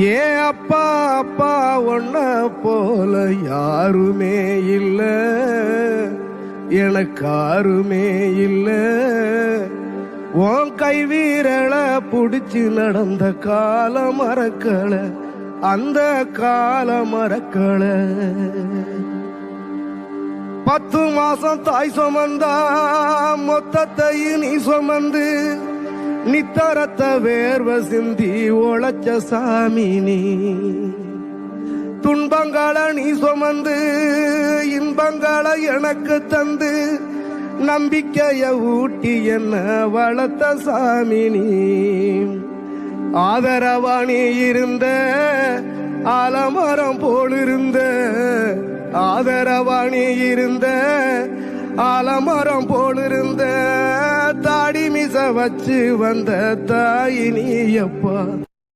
ஏ அப்பா அப்பா ஒன்ன போல யாருமே இல்ல, எனக்காருமே இல்ல. உன் கை வீரல புடிச்சு நடந்த கால மறக்கல, அந்த கால மறக்கல. 10 மாசம் தாய் சுமந்தா மொத்தத்தையும் நீ சுமந்து நித்தரத்த வேர்வ சிந்தி உழைச்ச சாமி நீ. துன்பங்களை நீ சுமந்து இன்பங்களை எனக்கு தந்து நம்பிக்கைய ஊட்டி என்ன வளர்த்த சாமி நீ. ஆதரவா நீ இருந்த ஆலமரம் போலிருந்த, ஆதரவா நீ இருந்த ஆலமரம் போலிருந்த, தாடி மிச வச்சு வந்த தாயினி அப்பா.